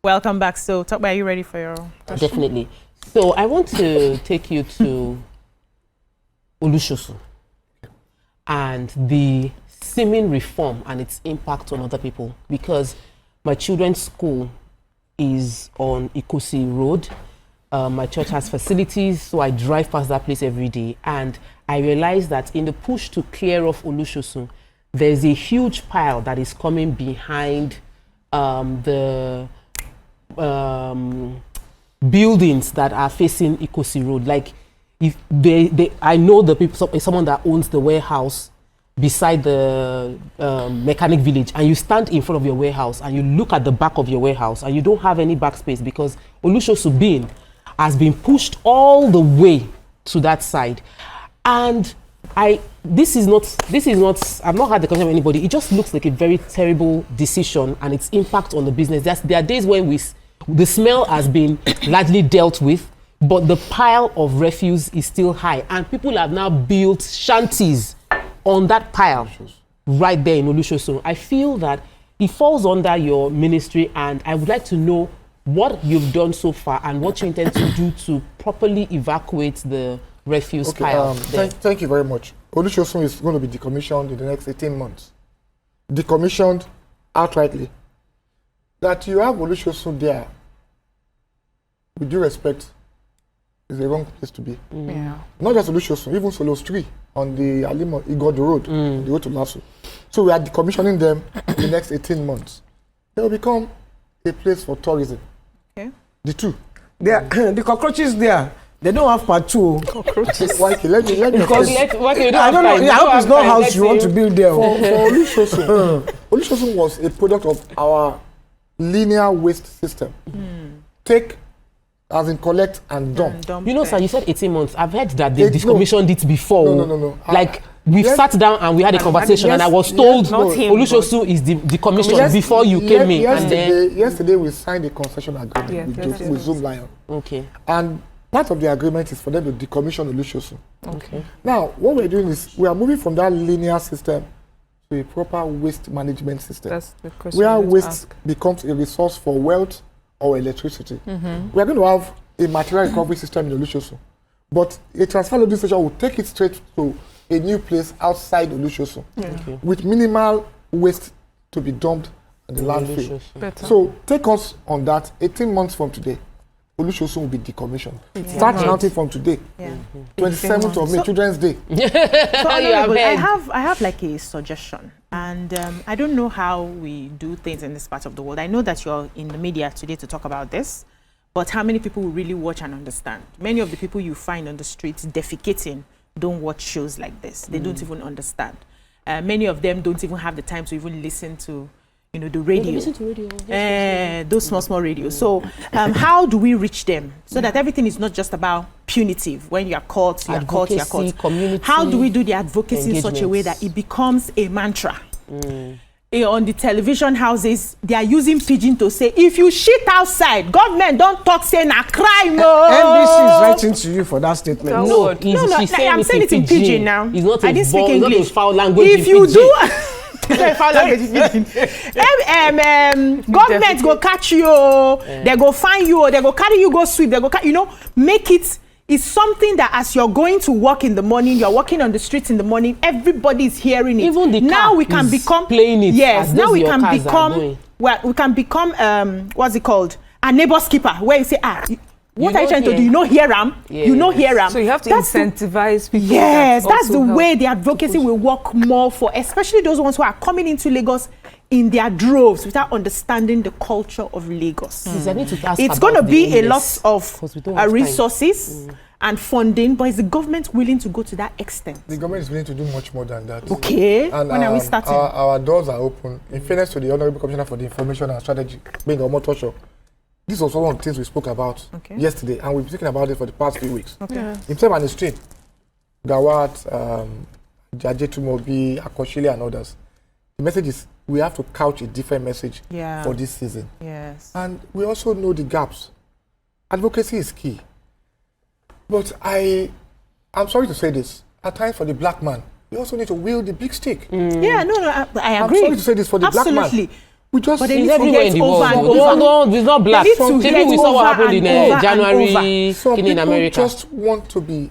Welcome back. So, Tokba, are you ready for your question? Definitely. So, I want to take you to Olusosun and the seeming reform and its impact on other people, because my children's school is on Ikosi Road. My church has facilities, so I drive past that place every day, and I realize that in the push to clear off Olusosun, there's a huge pile that is coming behind the buildings that are facing Ikosi Road. Like, if I know the people, someone that owns the warehouse beside the mechanic village, and you stand in front of your warehouse and you look at the back of your warehouse and you don't have any backspace because Olusosun bin has been pushed all the way to that side. And this is not, I've not had the conversation with anybody. It just looks like a very terrible decision and its impact on the business. There are days when the smell has been largely dealt with, but the pile of refuse is still high. And people have now built shanties on that pile right there in Olusosun. I feel that it falls under your ministry, and I would like to know what you've done so far and what you intend to do to properly evacuate the refuse pile. Thank you very much. Olusosun is going to be decommissioned in the next 18 months. Decommissioned outrightly. That you have Olusosun there, with due respect, is the wrong place to be. Yeah. Not just Olusosun, even Solo Street on the Alimo Igod Road, the road to Lasso. So we are decommissioning them in the next 18 months. They will become a place for tourism. Okay. The two. The cockroaches there, they don't have part two. Cockroaches. Let me Because I don't know. I hope it's not house you want to build there. For Olusosun, Olusosun was a product of our linear waste system. Take, as in collect and dump. You know, sir, you said 18 months. I've heard that they decommissioned it before. No. Like, we sat down and we had a conversation, and I was told Olusosun is decommissioned before you came in. Yesterday we signed a concession agreement with Zoom Lion. Okay. And part of the agreement is for them to decommission Olusosun. Okay. Now, what we're doing is we are moving from that linear system to a proper waste management system. That's the question. Where waste becomes a resource for wealth or electricity. We are going to have a material recovery system in Olusosun. But a transfer loading station will take it straight to a new place outside Olusosun with minimal waste to be dumped at the landfill. So take us on that. 18 months from today, Olusosun will be decommissioned. Start counting from today. 27th of May, Children's Day. So Honourable, I have like a suggestion, and I don't know how we do things in this part of the world. I know that you're in the media today to talk about this, but how many people will really watch and understand? Many of the people you find on the streets defecating don't watch shows like this. They don't even understand. Many of them don't even have the time to even listen to, the radio. Listen to radio. Those small radios. So how do we reach them so that everything is not just about punitive? When you are caught, you are caught, you are caught. Community, how do we do the advocacy in such a way that it becomes a mantra? On the television houses, they are using pidgin to say, if you shit outside, government don't talk, say na crime. NBC is writing to you for that statement. No, I'm saying it in pidgin now. It's not I didn't speak English. It's not a foul language. If you do, government go catch you, they go find you, they go carry you, go sweep, they go, make it. It's something that as you're going to work in the morning, you're walking on the streets in the morning, everybody is hearing it. Even the car now we can become playing it. Yes, now we can become what's it called? A neighbor's keeper, where you say, what are you trying to do? You know hear them. You know hear them. So you have to incentivize people. Yes, that's the way the advocacy will work more for, especially those ones who are coming into Lagos in their droves without understanding the culture of Lagos. It's going to be a lot of resources and funding, but is the government willing to go to that extent? The government is willing to do much more than that. Okay. And when are we starting? Our doors are open. In fairness to the Honourable Commissioner for the Information and Strategy, being the Omotosho, this was one of the things we spoke about yesterday, and we've been talking about it for the past few weeks. Himself and his team, Gawat, Jajetumobi, Akoshile, and others. The message is we have to couch a different message for this season. Yes. And we also know the gaps. Advocacy is key. But I'm sorry to say this. At times for the black man, we also need to wield the big stick. Yeah, no, I agree. I'm sorry to say this for the black man. We just But they It's need to everywhere get in the over and world. over. No, it's not black. They need to Maybe get we saw what over happened in and over and January some in people America. just want to be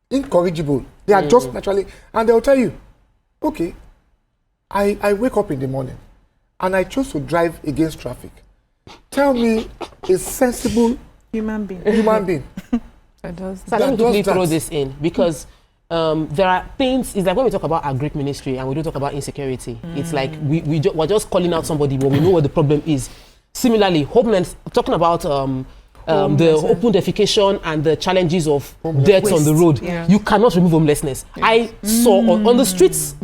incorrigible. They are just naturally, and they'll tell you, okay, I wake up in the morning and I choose to drive against traffic. Tell me a sensible Human being. It does. So let me that quickly does throw that. this in because there are things. It's like when we talk about our Greek ministry and we don't talk about insecurity. It's like we're just calling out somebody, but we know what the problem is. Similarly, homeless. Talking about the open defecation and the challenges of deaths on the road. Yeah. You cannot remove homelessness. Yes. I saw on the streets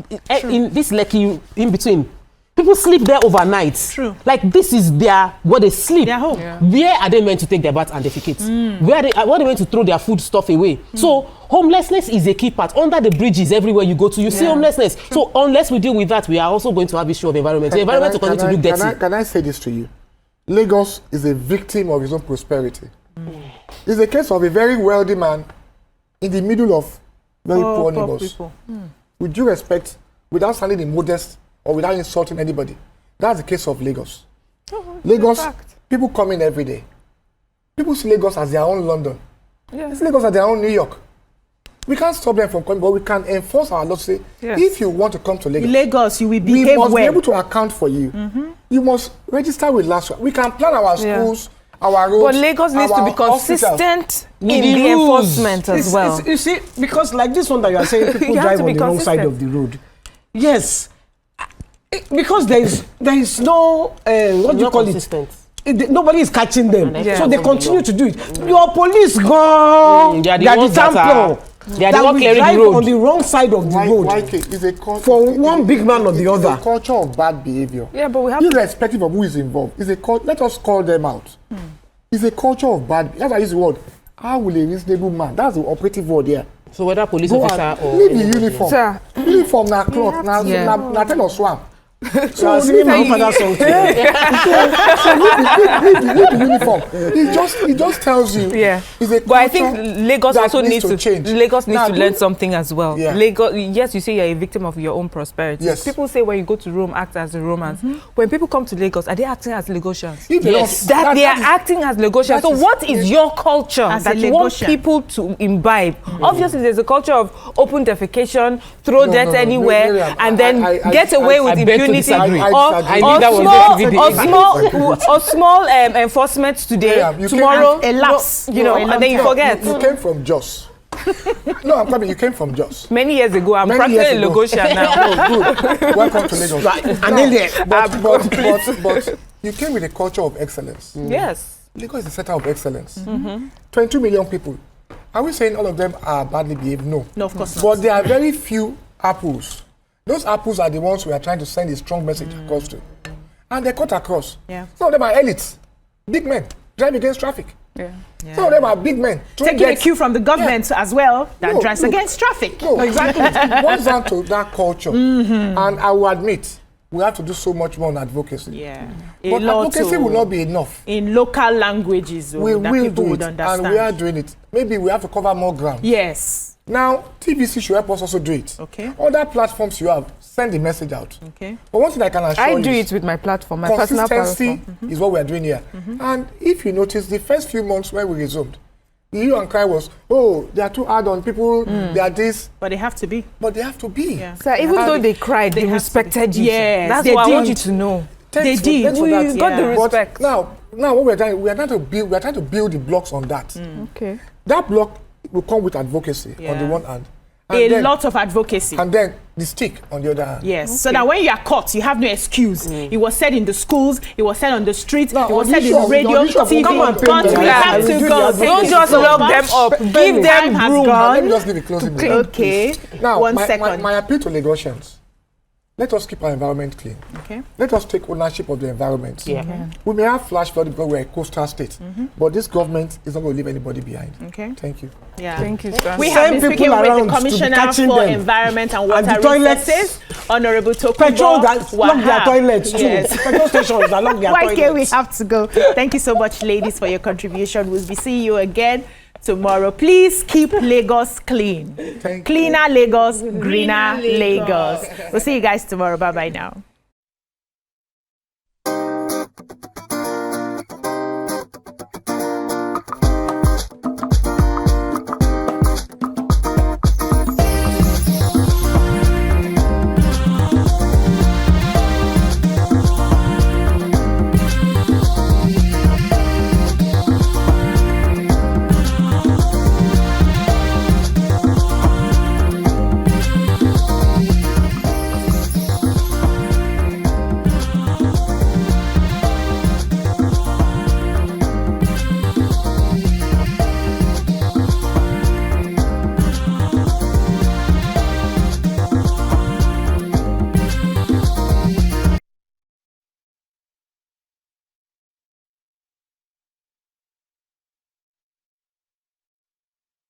in this Lekki in between. People sleep there overnight. True. Like this is where they sleep. Their home. Yeah. Where are they meant to take their bath and defecate? Where are they meant to throw their food stuff away? So homelessness is a key part. Under the bridges, everywhere you go to, you see homelessness. True. So unless we deal with that, we are also going to have issue of environment. The environment will continue to look dirty. Can I say this to you? Lagos is a victim of his own prosperity. It's a case of a very wealthy man in the middle of very poor neighbors. With due respect, without sounding immodest or without insulting anybody. That's the case of Lagos. Lagos, people come in every day. People see Lagos as their own London. Yeah. It's Lagos as their own New York. We can't stop them from coming, but we can enforce our laws. Say, if you want to come to Lagos, you will we behave must well. be able to account for you. You must register with LASWA. We can plan our schools, our roads. But Lagos needs to be consistent in the enforcement as well. You see, because like this one that you are saying, people drive on the wrong side of the road. Yes. Because there is no what do you call it? Nobody is catching them, so they continue to do it. Your police go, they are the champion. They are the one clearing drive the road on the wrong side of the road. Is a culture, for one big man or the other. It's a culture of bad behavior. Yeah, but we have irrespective of who is involved. Let us call them out. It's a culture of bad. That's why I use the word. How will a reasonable man? That's the operative word here. So whether police officer or leave the uniform. Sir. Uniform na cloth na tell us swam. So leave the uniform. It just tells you. Yeah. But I think Lagos also needs to change. Lagos needs to learn something as well. Yeah. Lagos, yes, you say you're a victim of your own prosperity. Yes. People say when you go to Rome, act as the Romans. When people come to Lagos, are they acting as Lagosians? Yes. They are acting as Lagosians. So what is your culture that you want people to imbibe? Obviously, there's a culture of open defection, throw death anywhere, and then get away with impunity. Or small enforcement today, tomorrow, a lapse, and then you forget. You came from Jos. No, I'm coming. You came from Jos. Many years ago, I'm practically a Lagosian now. Oh, good. Welcome to Lagos. But you came with a culture of excellence. Yes. Lagos is the center of excellence. 22 million people. Are we saying all of them are badly behaved? No. No, of course not. But there are very few apples. Those apples are the ones we are trying to send a strong message across to. And they cut across. Yeah. Some of them are elites, big men, drive against traffic. Yeah. Some of them are big men. Taking a cue from the government as well that drives against traffic. No, exactly. It boils down to that culture. And I will admit, we have to do so much more on advocacy. Yeah. But advocacy will not be enough. In local languages We that will people do would it, understand. and we are doing it. Maybe we have to cover more ground. Yes. Now, TVC should help us also do it. Okay. Other platforms you have, send the message out. Okay. But one thing I can assure you, I do it with my platform, my personal consistency platform. is what we are doing here. And if you notice, the first few months when we resumed, the hue and cry was, oh, they are too hard on people, they are this. But they have to be. But they have to be. Yeah. So even though they cried, they respected you. Yes, That's they what I want did. you to know. They did. Thanks for We that. got the respect. But now what we are trying to build the blocks on that. Okay. That block will come with advocacy on the one hand. And A lot of advocacy. And then the stick on the other hand. Yes, so that when you are caught, you have no excuse. It was said in the schools, it was said on the street, No, it was on said the in issue of- radio, on the issue of TV, come and pay but me. we Yeah, have I to will do go. the Thank Don't you just so lock much. them up. Give Time them has room. gone. Let me just give a closing break. Okay, Now, one my second. My appeal to Lagosians, let us keep our environment clean. Okay. Let us take ownership of the environment. Yeah. We may have flash flood because we're a coastal state, but this government is not going to leave anybody behind. Okay. Thank you. Yeah. Thank you, sir. We Send have been speaking people with around the to be Commissioner catching for them. Environment and And Water the toilets. Resources, Honourable Tokunbo Petrol that lock their Wahab. toilets too. Yes. Petrol stations that lock their Why can't we toilets. have to go? Thank you so much, ladies, for your contribution. We'll be seeing you again tomorrow. Please keep Lagos clean. Thank you. Cleaner Lagos, greener Lagos. We'll see you guys tomorrow. Bye-bye now.